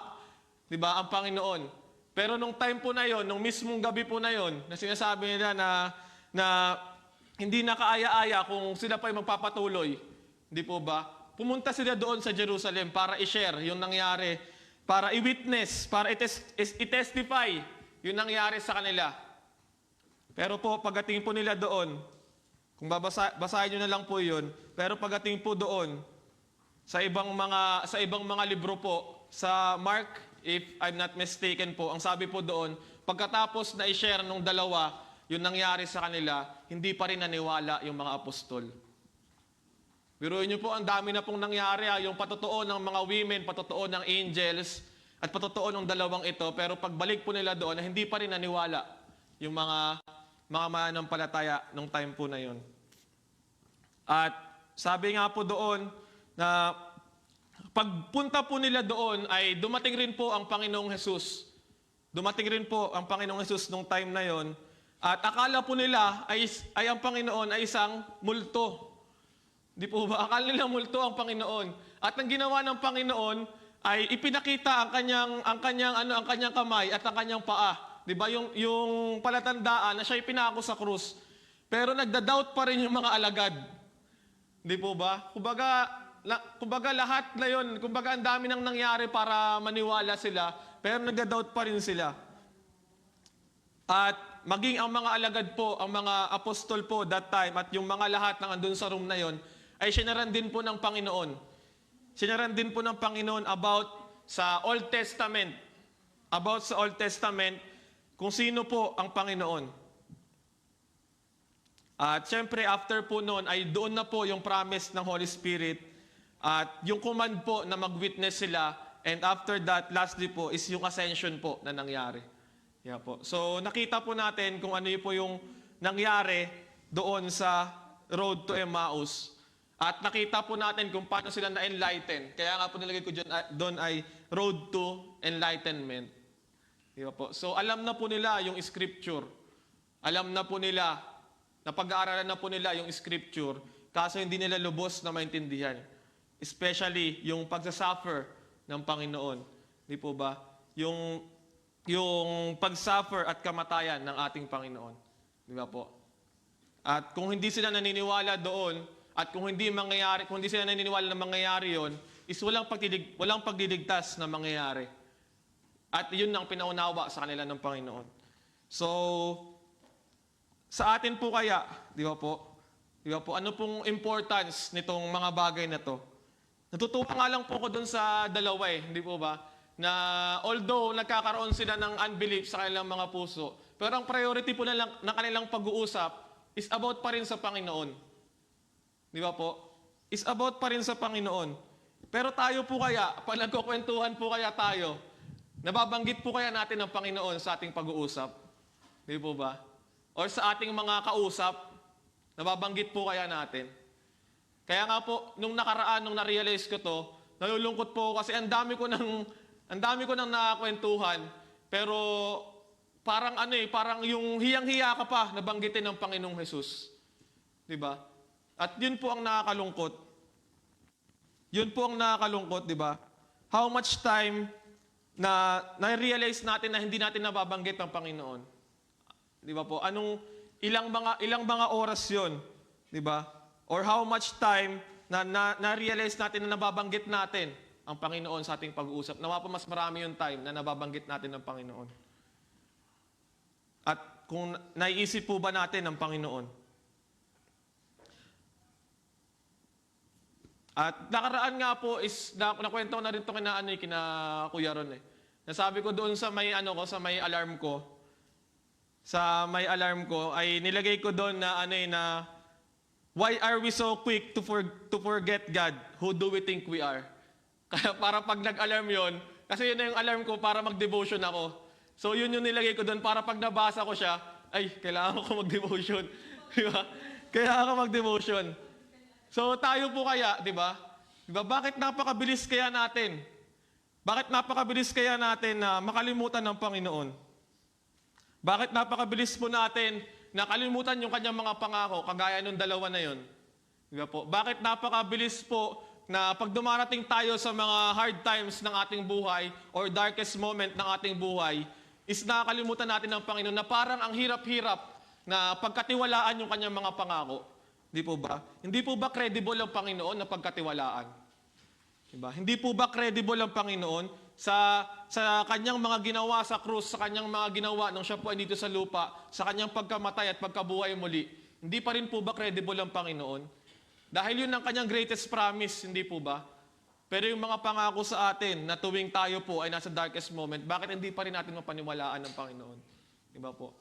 di ba, ang Panginoon. Pero nung time po na yon, nung mismong gabi po na yon, na sinasabi nila na hindi nakaaya-aya kung sila pa yung magpapatuloy, di po ba? Pumunta sila doon sa Jerusalem para i-share yung nangyari, para i-witness, para i-testify yung nangyari sa kanila. Pero po, pagdating po nila doon, kung basahin nyo na lang po yun, pero pagdating po doon, sa ibang mga libro po, sa Mark, if I'm not mistaken po, ang sabi po doon, pagkatapos na i-share nung dalawa, yung nangyari sa kanila, hindi pa rin naniwala yung mga apostol. Biruin nyo po, ang dami na pong nangyari, yung patotoo ng mga women, patotoo ng angels, at patotoo ng dalawang ito, pero pagbalik po nila doon, hindi pa rin naniwala yung mga mananampalataya nung time po na yun. At sabi nga po doon na pagpunta po nila doon ay dumating rin po ang Panginoong Hesus. Dumating rin po ang Panginoong Hesus nung time na yon. At akala po nila ay ang Panginoon ay isang multo. Di po ba? Akala nila multo ang Panginoon. At ang ginawa ng Panginoon ay ipinakita ang kanyang kamay at ang kanyang paa. Di ba? Yung palatandaan na siya ipinako sa krus. Pero nagda-doubt pa rin yung mga alagad. Di po ba? Kumbaga lahat na yun, kumbaga ang dami nang nangyari para maniwala sila, pero nagda-doubt pa rin sila. At maging ang mga alagad po, ang mga apostol po that time, at yung mga lahat ng andun sa room na yon, ay sinaran din po ng Panginoon. Sinaran din po ng Panginoon about sa Old Testament. About sa Old Testament, kung sino po ang Panginoon. At syempre, after po noon, ay doon na po yung promise ng Holy Spirit at yung command po na mag-witness sila. And after that, lastly po, is yung ascension po na nangyari. Yeah po. So, nakita po natin kung ano po yung nangyari doon sa road to Emmaus. At nakita po natin kung paano sila na-enlighten. Kaya nga po nilagay ko doon ay road to enlightenment. Yeah po. So, alam na po nila yung scripture. Alam na po nila, napag-aaralan na po nila yung scripture, kaso hindi nila lubos na maintindihan. Especially yung pagsasuffer ng Panginoon. Di po ba? Yung pagsuffer at kamatayan ng ating Panginoon. Di ba po? At kung hindi sila naniniwala doon, at kung hindi sila naniniwala na mangyayari yon, is walang pagdiligtas na mangyayari. At yun ang pinaunawa sa kanila ng Panginoon. So, sa atin po kaya, di ba po? Di ba po? Ano pong importance nitong mga bagay na to? Natutuwa nga lang po ko dun sa dalawa di po ba? Na although nagkakaroon sila ng unbelief sa kanilang mga puso, pero ang priority po na kanilang pag-uusap is about pa rin sa Panginoon. Di ba po? Is about pa rin sa Panginoon. Pero tayo po kaya, pag nagkukwentuhan po kaya tayo, nababanggit po kaya natin ang Panginoon sa ating pag-uusap? Di po ba? Or sa ating mga kausap, nababanggit po kaya natin. Kaya nga po, nung nakaraan, nung na-realize ko to, nalulungkot po kasi ang dami ko nang nakakwentuhan, pero parang parang yung hiyang-hiya ka pa nabanggitin ng Panginoong Hesus. Diba? At yun po ang nakakalungkot. Yun po ang nakakalungkot, diba? How much time na na-realize natin na hindi natin nababanggit ang Panginoon? Di ba po? Ilang mga oras 'yon, di ba? Or how much time na-realize natin na nababanggit natin ang Panginoon sa ating pag-uusap? Nawa pa mas marami yung time na nababanggit natin ang Panginoon. At kung naiisip po ba natin ang Panginoon? At nakaraan nga po is nakwento ko na rin 'to kina Kuya Ron Nasabi ko doon sa may alarm ko. Sa may alarm ko ay nilagay ko doon na why are we so quick to forget God? Who do we think we are? Kaya para pag nag-alarm yon, kasi yun na yung alarm ko para mag-devotion ako. So yun yung nilagay ko doon para pag nabasa ko siya, ay, kailangan ko mag-devotion. Di ba? Kailangan ko mag-devotion. So tayo po kaya, di ba? Di ba? Bakit napakabilis kaya natin? Bakit napakabilis kaya natin na makalimutan ng Panginoon? Bakit napakabilis po natin nakalimutan yung kanyang mga pangako, kagaya nung dalawa na yon? Di ba po? Bakit napakabilis po na pag dumarating tayo sa mga hard times ng ating buhay or darkest moment ng ating buhay, is nakakalimutan natin ng Panginoon na parang ang hirap-hirap na pagkatiwalaan yung kanyang mga pangako. Di po ba? Hindi po ba credible ang Panginoon na pagkatiwalaan? Diba? Hindi po ba credible ang Panginoon sa kanyang mga ginawa sa krus, sa kanyang mga ginawa nung siya po ay dito sa lupa, sa kanyang pagkamatay at pagkabuhay muli? Hindi pa rin po ba credible ang Panginoon? Dahil yun ang kanyang greatest promise, hindi po ba? Pero yung mga pangako sa atin na tuwing tayo po ay nasa darkest moment, bakit hindi pa rin natin mapaniwalaan ng Panginoon? Diba po?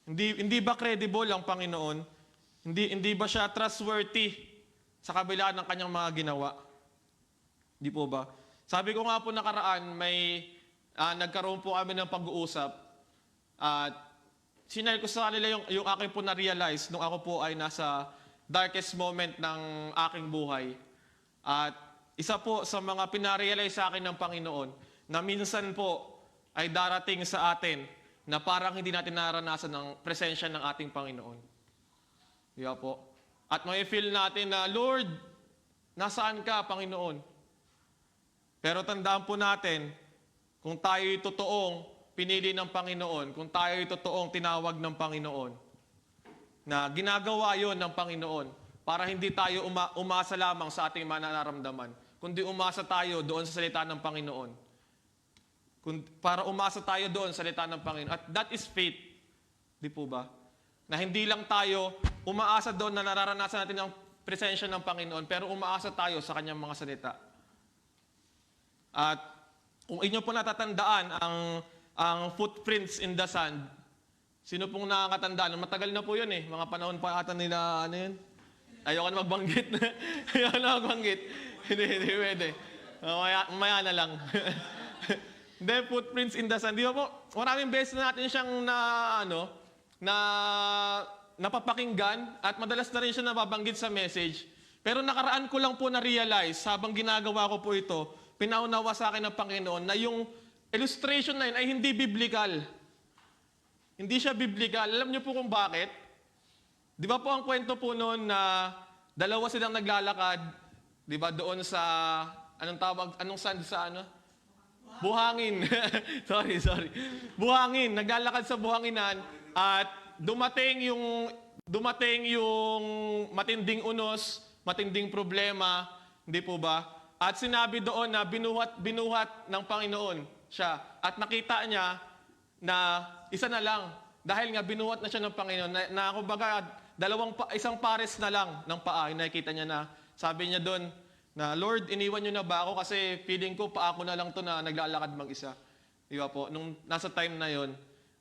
Hindi ba credible ang Panginoon? Hindi ba siya trustworthy sa kabila ng kanyang mga ginawa? Di po ba? Sabi ko nga po nakaraan, nagkaroon po kami ng pag-uusap at sinare ko sa kanila yung aking po na-realize nung ako po ay nasa darkest moment ng aking buhay. At isa po sa mga pinarealize sa akin ng Panginoon na minsan po ay darating sa atin na parang hindi natin naranasan ng presensya ng ating Panginoon. Di ba po? At may feel natin na, Lord, nasaan ka, Panginoon? Pero tandaan po natin, kung tayo'y totoong pinili ng Panginoon, kung tayo'y totoong tinawag ng Panginoon, na ginagawa yon ng Panginoon para hindi tayo umasa lamang sa ating mananaramdaman, kundi umasa tayo doon sa salita ng Panginoon. Para umasa tayo doon sa salita ng Panginoon. At that is faith. Di po ba? Na hindi lang tayo umaasa doon na nararanasan natin ang presensya ng Panginoon, pero umaasa tayo sa kanyang mga salita. At kung inyo po natatandaan ang footprints in the sand, sino pong nakakatandaan? Matagal na po yun eh. Mga panahon pa ata nila, ano yun? Ayoko na magbanggit. Ayoko na magbanggit. Hindi pwede. Mamaya na lang. Hindi, footprints in the sand. Di ba po, maraming beses na natin siyang napapakinggan at madalas na rin siya nababanggit sa message. Pero nakaraan ko lang po na-realize habang ginagawa ko po ito, pinaunawa sa akin ng Panginoon na yung illustration na yun ay hindi biblical. Hindi siya biblical. Alam niyo po kung bakit? Di ba po ang kwento po noon na dalawa silang naglalakad, di ba, doon sa, anong sand sa ano? Buhangin. sorry. Buhangin. Naglalakad sa buhanginan at dumating yung matinding unos, matinding problema, hindi po ba? At sinabi doon na binuhat ng Panginoon siya. At nakita niya na isa na lang. Dahil nga binuhat na siya ng Panginoon. Na kumbaga, isang pares na lang ng paa. Nakikita niya na, sabi niya doon, na Lord, iniwan niyo na ba ako? Kasi feeling ko pa ako na lang to na naglalakad mag-isa. Di ba po? Nung nasa time na yon.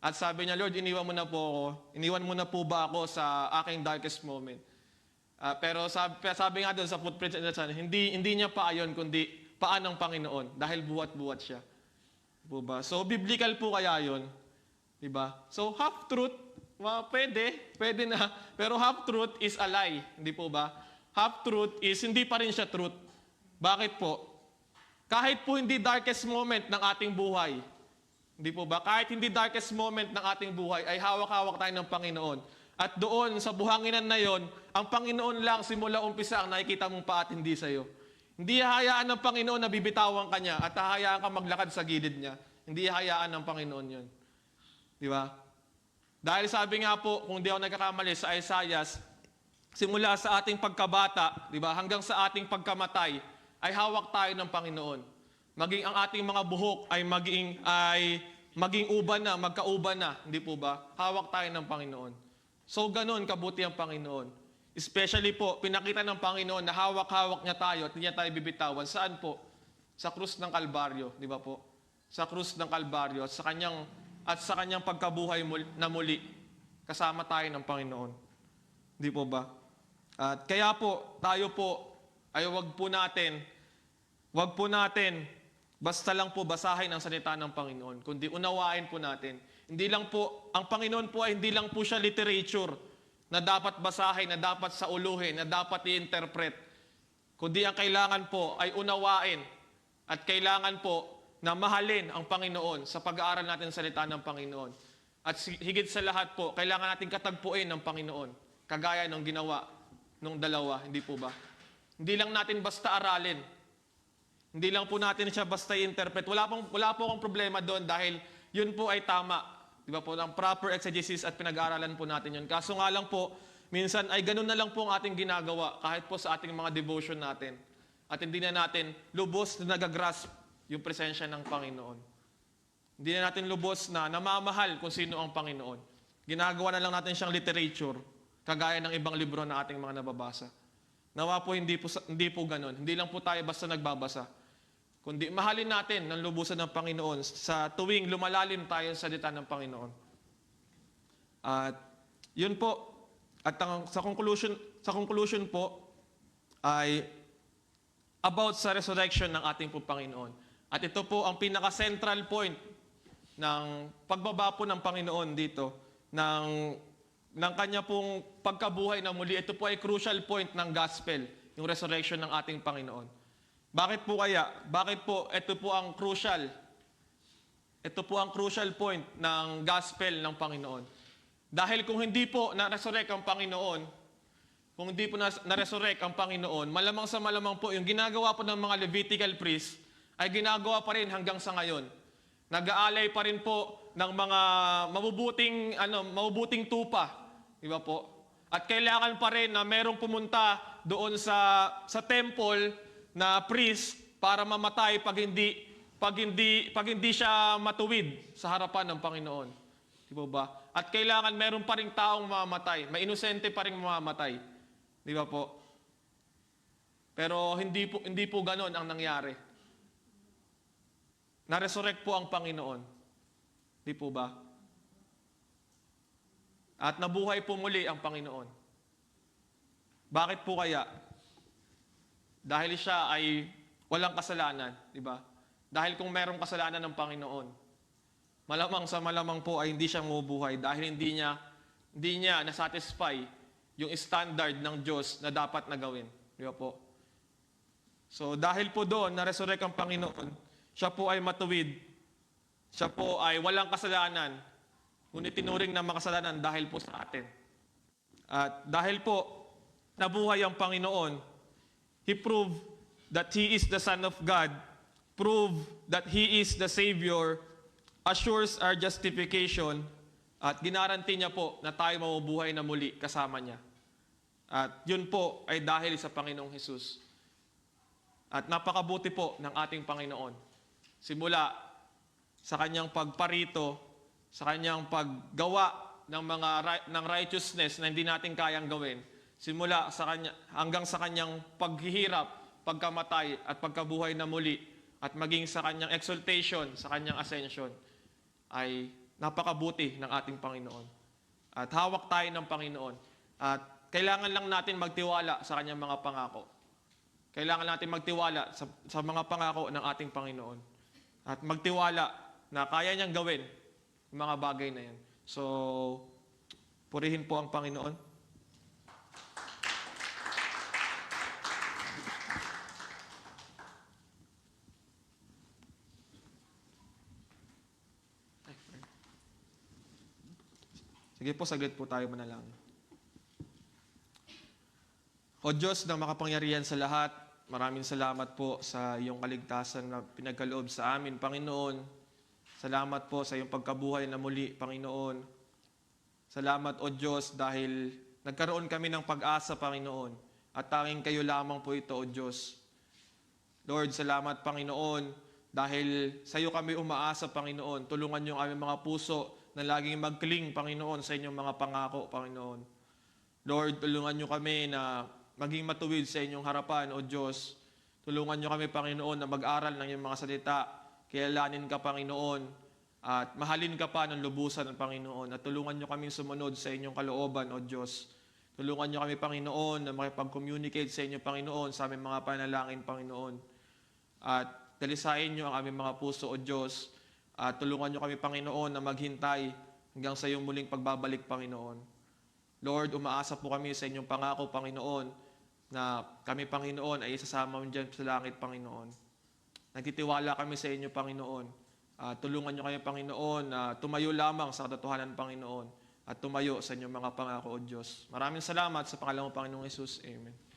At sabi niya, Lord, iniwan mo na po ako. Iniwan mo na po ba ako sa aking darkest moment? Pero sabi nga doon sa footprints in the sand, hindi niya paa yun, kundi paa ng Panginoon. Dahil buhat-buhat siya. Di ba? So, biblical po kaya yun. Di ba? So, half-truth, pwede na. Pero half-truth is a lie. Hindi po ba? Half-truth is hindi pa rin siya truth. Bakit po? Kahit po hindi darkest moment ng ating buhay, hindi po ba? Kahit hindi darkest moment ng ating buhay, ay hawak-hawak tayo ng Panginoon. At doon, sa buhanginan na yon, ang Panginoon lang simula umpisa ang nakikita mong pa at hindi sa'yo. Hindi hahayaan ng Panginoon na bibitawan ka niya at hahayaan ka maglakad sa gilid niya. Hindi hahayaan ng Panginoon yon. Di ba? Dahil sabi nga po, kung di ako nagkakamali sa Isaiah, simula sa ating pagkabata, di ba, hanggang sa ating pagkamatay, ay hawak tayo ng Panginoon. Maging ang ating mga buhok ay maging uban na, magkauban na, hindi po ba? Hawak tayo ng Panginoon. So, ganun kabuti ang Panginoon. Especially po, pinakita ng Panginoon na hawak-hawak niya tayo at hindi niya tayo bibitawan. Saan po? Sa krus ng Kalbaryo, di ba po? Sa krus ng Kalbaryo at sa kanyang pagkabuhay na muli, kasama tayo ng Panginoon. Di po ba? At kaya po, tayo po, ay wag po natin, basta lang po basahin ang salita ng Panginoon, kundi unawain po natin. Hindi lang po, ang Panginoon po ay hindi lang po siya literature na dapat basahin, na dapat sauluhin, na dapat i-interpret. Kundi ang kailangan po ay unawain at kailangan po na mahalin ang Panginoon sa pag-aaral natin sa salita ng Panginoon. At higit sa lahat po, kailangan natin katagpuin ng Panginoon, kagaya ng ginawa nung dalawa, hindi po ba? Hindi lang natin basta aralin. Hindi lang po natin siya basta i-interpret. Wala po akong problema doon dahil yun po ay tama. Di ba po, ang proper exegesis at pinag-aaralan po natin yun. Kaso nga lang po, minsan ay ganun na lang po ang ating ginagawa kahit po sa ating mga devotion natin. At hindi na natin lubos na nagagrasp yung presensya ng Panginoon. Hindi na natin lubos na namamahal kung sino ang Panginoon. Ginagawa na lang natin siyang literature, kagaya ng ibang libro na ating mga nababasa. Nawa po hindi po ganun. Hindi lang po tayo basta nagbabasa. Kundi mahalin natin ng lubusan ng Panginoon sa tuwing lumalalim tayo sa salita ng Panginoon. At yun po. At sa conclusion po ay about sa resurrection ng ating po Panginoon. At ito po ang pinaka-central point ng pagbaba po ng Panginoon dito, ng kanya pong pagkabuhay na muli. Ito po ay crucial point ng gospel, yung resurrection ng ating Panginoon. Bakit po kaya? Bakit po ito po ang crucial? Ito po ang crucial point ng gospel ng Panginoon. Dahil kung hindi po na-resurrect ang Panginoon, kung hindi po na-resurrect ang Panginoon, malamang sa malamang po, yung ginagawa po ng mga Levitical priests ay ginagawa pa rin hanggang sa ngayon. Nag-aalay pa rin po ng mga mabubuting tupa. Di ba po? At kailangan pa rin na merong pumunta doon sa temple na priest para mamatay pag hindi siya matuwid sa harapan ng Panginoon. Di ba? At kailangan meron pa ring taong mamamatay. May inosente pa ring mamamatay. Di ba po? Pero hindi po ganon ang nangyari. Na-resurrect po ang Panginoon. Di po ba? At nabuhay po muli ang Panginoon. Bakit po kaya? Dahil siya ay walang kasalanan, di ba? Dahil kung merong kasalanan ng Panginoon, malamang sa malamang po ay hindi siya mabubuhay dahil hindi niya nasatisfy yung standard ng Diyos na dapat na gawin. Di ba po? So dahil po doon na-resurrect ang Panginoon, siya po ay matuwid. Siya po ay walang kasalanan, ngunit tinuring na makasalanan dahil po sa atin. At dahil po nabuhay ang Panginoon, He proved that He is the Son of God, proved that He is the Savior, assures our justification, at ginaranti niya po na tayo mabubuhay na muli kasama niya. At yun po ay dahil sa Panginoong Hesus. At napakabuti po ng ating Panginoon. Simula sa kanyang pagparito, sa kanyang paggawa ng righteousness na hindi natin kayang gawin, simula sa kanya hanggang sa kanyang paghihirap, pagkamatay at pagkabuhay na muli, at maging sa kanyang exaltation, sa kanyang ascension, ay napakabuti ng ating Panginoon. At hawak tayo ng Panginoon. At kailangan lang natin magtiwala sa kanyang mga pangako. Kailangan natin magtiwala sa mga pangako ng ating Panginoon. At magtiwala na kaya niyang gawin yung mga bagay na yan. So, purihin po ang Panginoon. Sige po, saglit po tayo manalangin. O Diyos na makapangyarihan sa lahat, maraming salamat po sa iyong kaligtasan na pinagkaloob sa amin, Panginoon. Salamat po sa iyong pagkabuhay na muli, Panginoon. Salamat, O Diyos, dahil nagkaroon kami ng pag-asa, Panginoon. At tanging kayo lamang po ito, O Diyos. Lord, salamat, Panginoon, dahil sa iyo kami umaasa, Panginoon. Tulungan niyo ang aming mga puso na laging mag-cling, Panginoon, sa inyong mga pangako, Panginoon. Lord, tulungan niyo kami na maging matuwid sa inyong harapan, O Diyos. Tulungan niyo kami, Panginoon, na mag-aral ng iyong mga salita. Kilalanin ka, Panginoon, at mahalin ka pa ng lubusan ng Panginoon. At tulungan niyo kami sumunod sa inyong kalooban, O Diyos. Tulungan niyo kami, Panginoon, na makipag-communicate sa inyo, Panginoon, sa aming mga panalangin, Panginoon. At dalisain niyo ang aming mga puso, O Diyos. At tulungan niyo kami, Panginoon, na maghintay hanggang sa iyong muling pagbabalik, Panginoon. Lord, umaasa po kami sa inyong pangako, Panginoon, na kami, Panginoon, ay isasama mo dyan sa langit, Panginoon. Nagtitiwala kami sa inyo, Panginoon. Tulungan niyo kami, Panginoon, na tumayo lamang sa katotohanan, Panginoon. at tumayo sa inyong mga pangako, O Diyos. Maraming salamat sa pangalan mo, Panginoong Jesus. Amen.